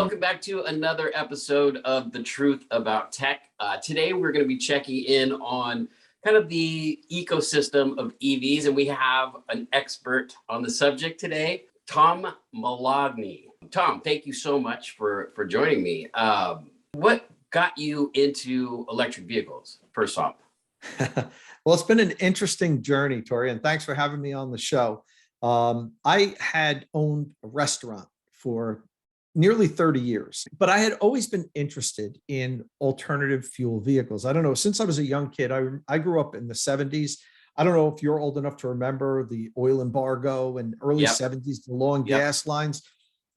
welcome back to another episode of The Truth About Tech. Today, we're going to be checking in on kind of the ecosystem of EVs, and we have an expert on the subject today, Tom Moloughney. Tom, thank you so much for joining me. What got you into electric vehicles, first off? Well, it's been an interesting journey, Tory, and thanks for having me on the show. I had owned a restaurant for nearly 30 years, but I had always been interested in alternative fuel vehicles. I don't know, since I was a young kid, I grew up in the 70s. I don't know if you're old enough to remember the oil embargo and early 70s, the long gas lines.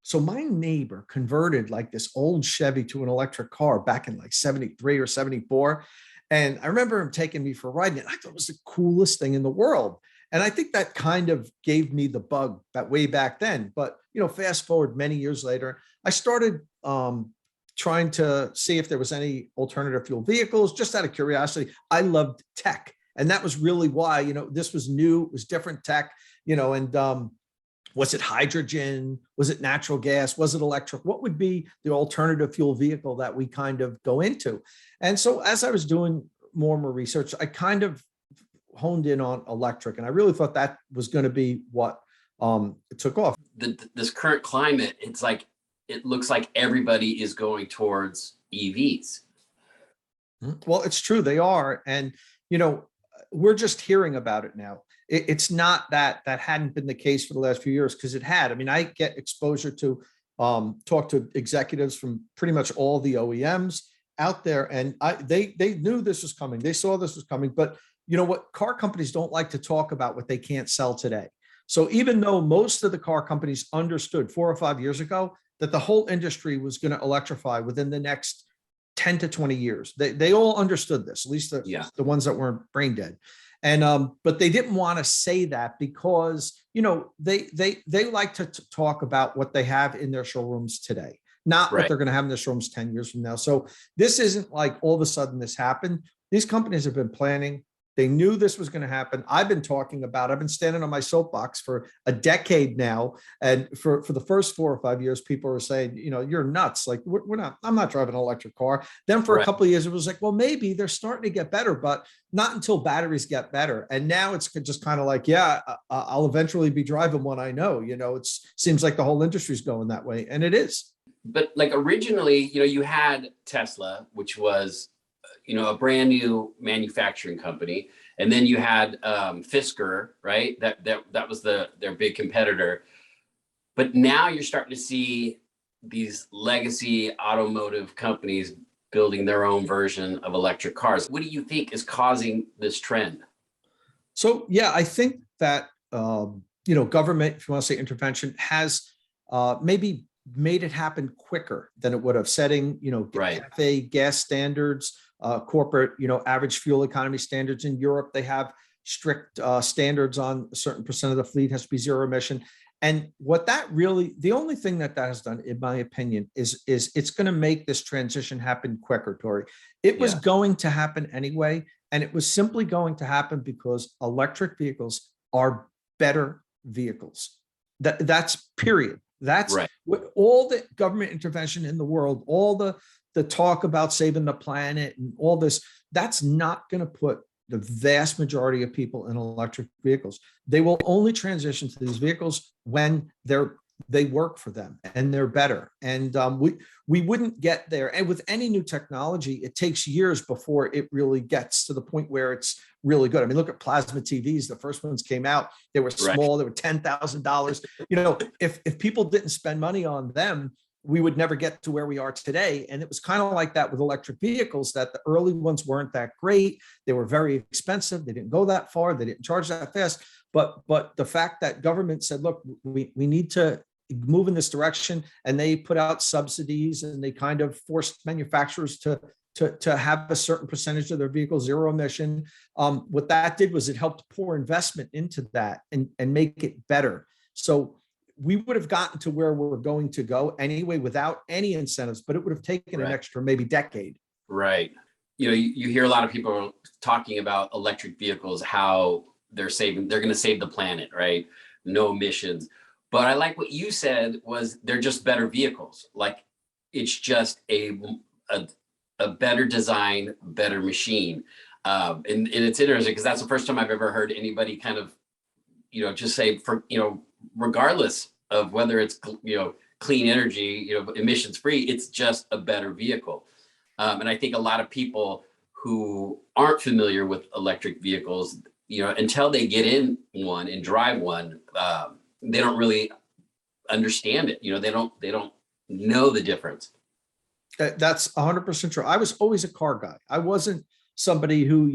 So my neighbor converted like this old Chevy to an electric car back in like 73 or 74. And I remember him taking me for a ride, and I thought it was the coolest thing in the world. And I think that kind of gave me the bug that way back then. But, you know, fast forward many years later, I started trying to see if there was any alternative fuel vehicles, just out of curiosity. I loved tech. And that was really why, you know, this was new, it was different tech, you know, and was it hydrogen? Was it natural gas? Was it electric? What would be the alternative fuel vehicle that we kind of go into? And so as I was doing more and more research, I kind of honed in on electric. And I really thought that was going to be what took off. This current climate, it looks like everybody is going towards EVs. Well, it's true. They are. And, you know, we're just hearing about it now. It's not that hadn't been the case for the last few years, because it had. I mean, I get exposure to talk to executives from pretty much all the OEMs out there, and they knew this was coming. They saw this was coming. But you know what? Car companies don't like to talk about what they can't sell today. So even though most of the car companies understood 4 or 5 years ago that the whole industry was going to electrify within the next 10 to 20 years, they all understood this, at least the ones that weren't brain dead. And but they didn't want to say that because, you know, they like to talk about what they have in their showrooms today, not what they're going to have in their showrooms 10 years from now. So this isn't like all of a sudden this happened. These companies have been planning. They knew this was going to happen. I've been standing on my soapbox for a decade now. And for the first 4 or 5 years, people were saying, you know, you're nuts. Like, I'm not driving an electric car. Then for a couple of years, it was like, well, maybe they're starting to get better, but not until batteries get better. And now it's just kind of like, yeah, I'll eventually be driving one. I know, you know, it seems like the whole industry is going that way. And it is. But like originally, you know, you had Tesla, which was, you know, a brand new manufacturing company. And then you had Fisker, right? That was their big competitor. But now you're starting to see these legacy automotive companies building their own version of electric cars. What do you think is causing this trend? So, yeah, I think that, you know, government, if you want to say intervention, has maybe made it happen quicker than it would have, setting, you know, CAFE gas standards, corporate, you know, average fuel economy standards. In Europe, they have strict standards on a certain percent of the fleet has to be zero emission. And what that really, the only thing that has done, in my opinion, is it's going to make this transition happen quicker, Tory. It was going to happen anyway, and it was simply going to happen because electric vehicles are better vehicles. That's period. That's what all the government intervention in the world, all the talk about saving the planet and all this, that's not going to put the vast majority of people in electric vehicles. They will only transition to these vehicles when they work for them and they're better. And we wouldn't get there. And with any new technology, it takes years before it really gets to the point where it's really good. I mean, look at plasma TVs. The first ones came out, they were small, they were $10,000. You know, if people didn't spend money on them, we would never get to where we are today. And it was kind of like that with electric vehicles, that the early ones weren't that great. They were very expensive. They didn't go that far. They didn't charge that fast. But the fact that government said, look, we need to move in this direction, and they put out subsidies and they kind of forced manufacturers to have a certain percentage of their vehicles zero emission. What that did was it helped pour investment into that and make it better. So we would have gotten to where we're going to go anyway without any incentives, but it would have taken an extra maybe decade. Right. You know, you hear a lot of people talking about electric vehicles, how they're going to save the planet, right? No emissions. But I like what you said was they're just better vehicles. Like it's just a better design, better machine. And it's interesting because that's the first time I've ever heard anybody kind of, just say, for, regardless of whether it's, clean energy, emissions free, it's just a better vehicle. And I think a lot of people who aren't familiar with electric vehicles, until they get in one and drive one, they don't really understand it. They don't know the difference. That's 100% true. I was always a car guy. I wasn't somebody who,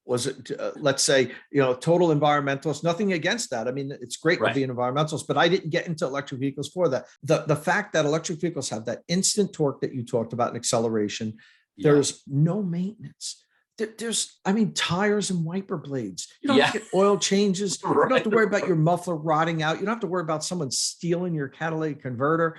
was it, let's say, total environmentalist. Nothing against that. I mean, it's great to be an environmentalist, but I didn't get into electric vehicles for that. The fact that electric vehicles have that instant torque that you talked about and acceleration, there's no maintenance. There's, tires and wiper blades. You don't have to get oil changes. You don't have to worry about your muffler rotting out. You don't have to worry about someone stealing your catalytic converter.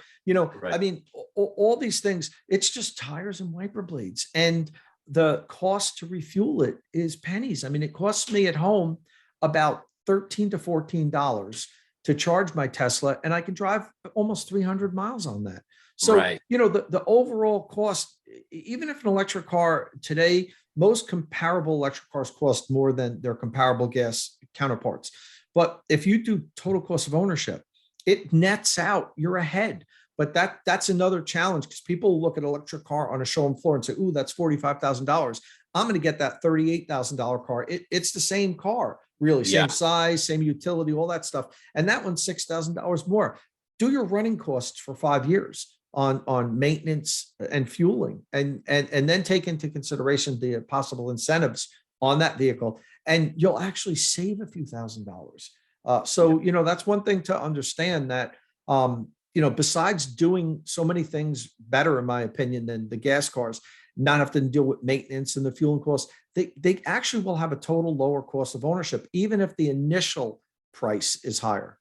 All these things, it's just tires and wiper blades. And the cost to refuel it is pennies. It costs me at home about $13 to $14 to charge my Tesla, and I can drive almost 300 miles on that. So, the overall cost, even if an electric car today, most comparable electric cars cost more than their comparable gas counterparts. But if you do total cost of ownership, it nets out, you're ahead. But that's another challenge, because people look at an electric car on a showroom floor and say, ooh, that's $45,000. I'm going to get that $38,000 car. It's the same car, really, same size, same utility, all that stuff. And that one's $6,000 more. Do your running costs for 5 years on maintenance and fueling, and then take into consideration the possible incentives on that vehicle, and you'll actually save a few $1,000s. That's one thing to understand, that besides doing so many things better, in my opinion, than the gas cars, not have to deal with maintenance and the fueling costs, they actually will have a total lower cost of ownership, even if the initial price is higher.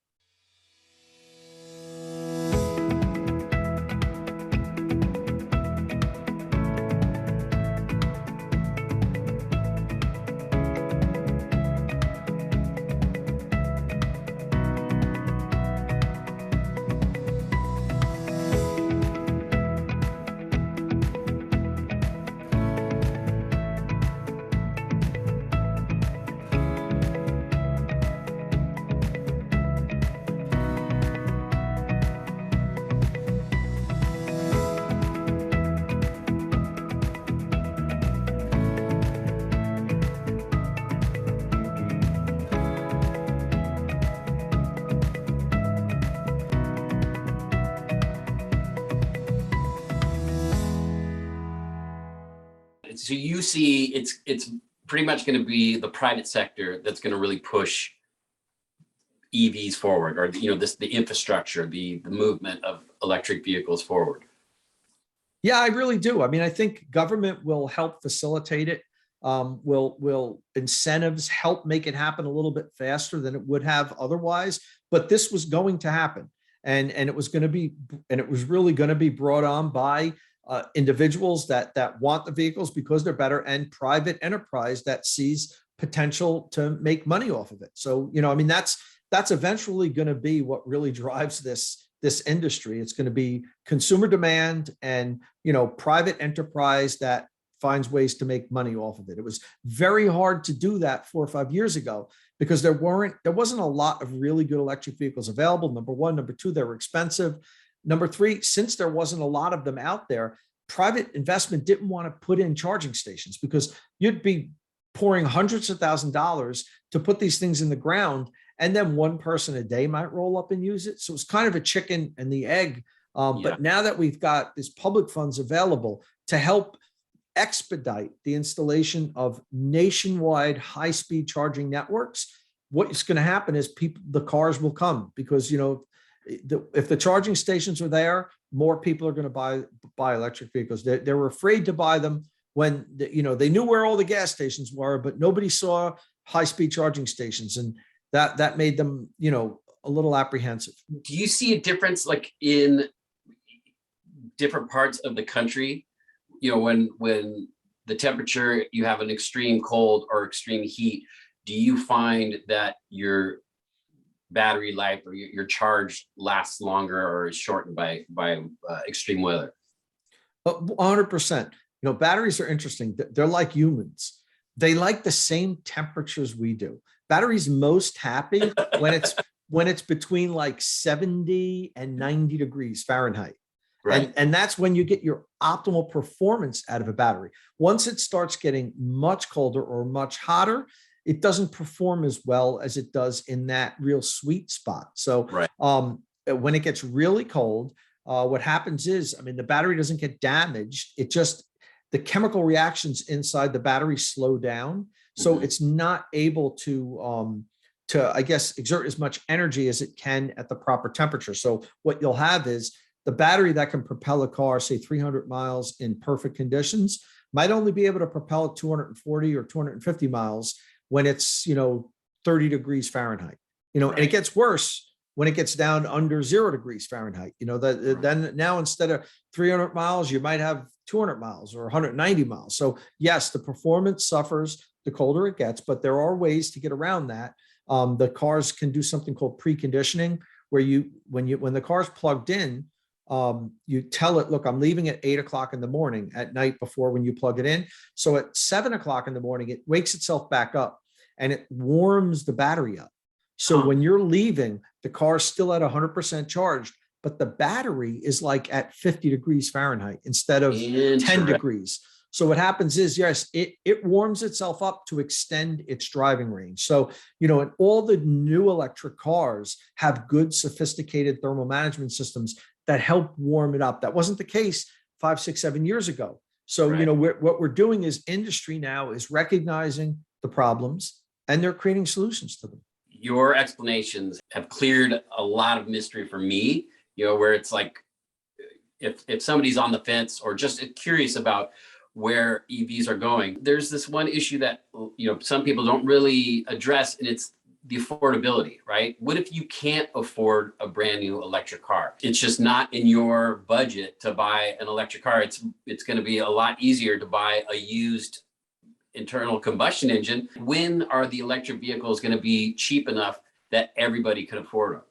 So you see, it's pretty much going to be the private sector that's going to really push EVs forward, or the infrastructure, the movement of electric vehicles forward. Yeah, I really do. I think government will help facilitate it. Will incentives help make it happen a little bit faster than it would have otherwise? But this was going to happen, and it was really going to be brought on by individuals that want the vehicles because they're better, and private enterprise that sees potential to make money off of it. So, that's eventually going to be what really drives this industry. It's going to be consumer demand and, private enterprise that finds ways to make money off of it. It was very hard to do that 4 or 5 years ago, because there wasn't a lot of really good electric vehicles available. Number one. Number two, they were expensive. Number three, since there wasn't a lot of them out there, private investment didn't want to put in charging stations, because you'd be pouring hundreds of $1,000s to put these things in the ground, and then one person a day might roll up and use it. So it's kind of a chicken and the egg. But now that we've got these public funds available to help expedite the installation of nationwide high-speed charging networks, what's going to happen is the cars will come, because, if the charging stations are there, more people are going to buy electric vehicles. They were afraid to buy them when they knew where all the gas stations were, but nobody saw high-speed charging stations, and that made them a little apprehensive. Do you see a difference, like, in different parts of the country? When the temperature, you have an extreme cold or extreme heat, do you find that battery life or your charge lasts longer or is shortened by extreme weather. 100%. Batteries are interesting. They're like humans. They like the same temperatures we do. Batteries most happy when it's between like 70 and 90 degrees Fahrenheit. Right. And that's when you get your optimal performance out of a battery. Once it starts getting much colder or much hotter, it doesn't perform as well as it does in that real sweet spot. So right. When it gets really cold, what happens is, the battery doesn't get damaged. It just, the chemical reactions inside the battery slow down. So it's not able to, I guess, exert as much energy as it can at the proper temperature. So what you'll have is the battery that can propel a car, say 300 miles in perfect conditions, might only be able to propel it 240 or 250 miles when it's, 30 degrees Fahrenheit, right. And it gets worse when it gets down under 0 degrees Fahrenheit, then now instead of 300 miles, you might have 200 miles or 190 miles. So yes, the performance suffers the colder it gets, but there are ways to get around that. The cars can do something called preconditioning, where when the car's plugged in, you tell it, look, I'm leaving at 8 o'clock in the morning at night before when you plug it in. So at 7 o'clock in the morning, it wakes itself back up and it warms the battery up. So when you're leaving, the car's still at 100% charged, but the battery is like at 50 degrees Fahrenheit instead of 10 degrees. So what happens is, yes, it warms itself up to extend its driving range. So, and all the new electric cars have good, sophisticated thermal management systems that help warm it up. That wasn't the case 5, 6, 7 years ago. So, what we're doing is industry now is recognizing the problems and they're creating solutions to them. Your explanations have cleared a lot of mystery for me, where it's like, if somebody's on the fence or just curious about where EVs are going, there's this one issue that, some people don't really address, and it's the affordability, right? What if you can't afford a brand new electric car? It's just not in your budget to buy an electric car. It's going to be a lot easier to buy a used internal combustion engine. When are the electric vehicles going to be cheap enough that everybody can afford them?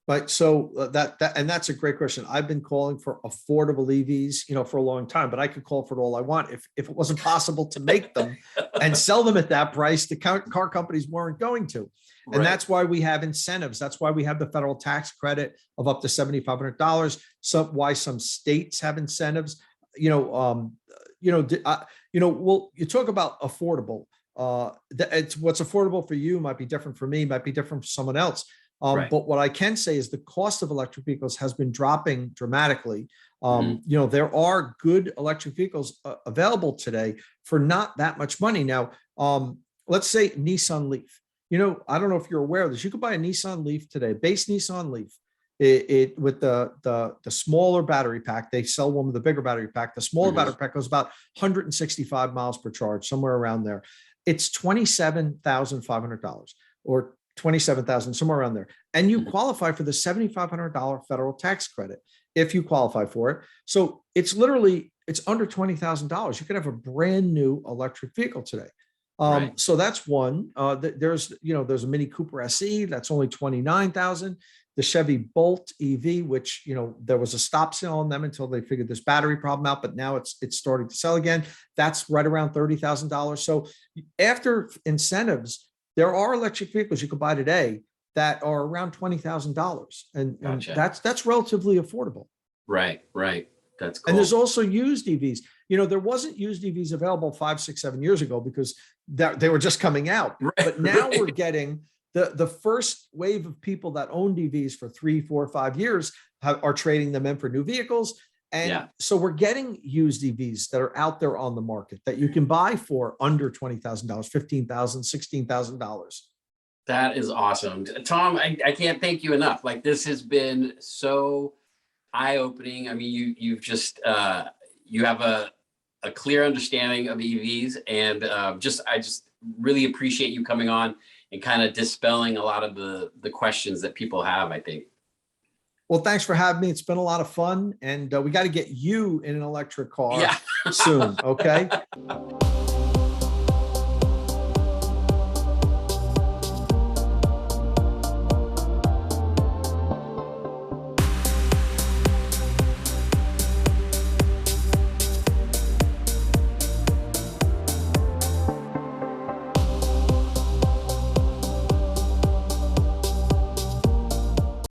Right. So that's a great question. I've been calling for affordable EVs, for a long time, but I could call for it all I want. If it wasn't possible to make them and sell them at that price, the car companies weren't going to. And that's why we have incentives. That's why we have the federal tax credit of up to $7,500. Why some states have incentives. Well, you talk about affordable. It's what's affordable for you might be different for me, might be different for someone else. But what I can say is the cost of electric vehicles has been dropping dramatically. There are good electric vehicles available today for not that much money. Now, let's say Nissan Leaf. I don't know if you're aware of this. You could buy a Nissan Leaf today, base Nissan Leaf. It with the smaller battery pack. They sell one with the bigger battery pack. The smaller battery pack goes about 165 miles per charge, somewhere around there. It's $27,500 or 27,000, somewhere around there. And you qualify for the $7,500 federal tax credit if you qualify for it. So it's under $20,000. You could have a brand new electric vehicle today. So that's one. There's a Mini Cooper SE that's only 29,000. The Chevy Bolt EV, which, there was a stop sale on them until they figured this battery problem out, but now it's starting to sell again. That's right around $30,000. So after incentives, there are electric vehicles you can buy today that are around $20,000, and that's relatively affordable. Right. That's cool. And there's also used EVs. There wasn't used EVs available 5, 6, 7 years ago because they were just coming out. But now we're getting the first wave of people that owned EVs for 3, 4, 5 years are trading them in for new vehicles. And so we're getting used EVs that are out there on the market that you can buy for under $20,000, $15,000, $16,000. That is awesome. Tom, I can't thank you enough. Like, this has been so eye-opening. I mean, you've just, you have a clear understanding of EVs, and I just really appreciate you coming on and kind of dispelling a lot of the questions that people have, I think. Well, thanks for having me. It's been a lot of fun, and we got to get you in an electric car soon. Okay.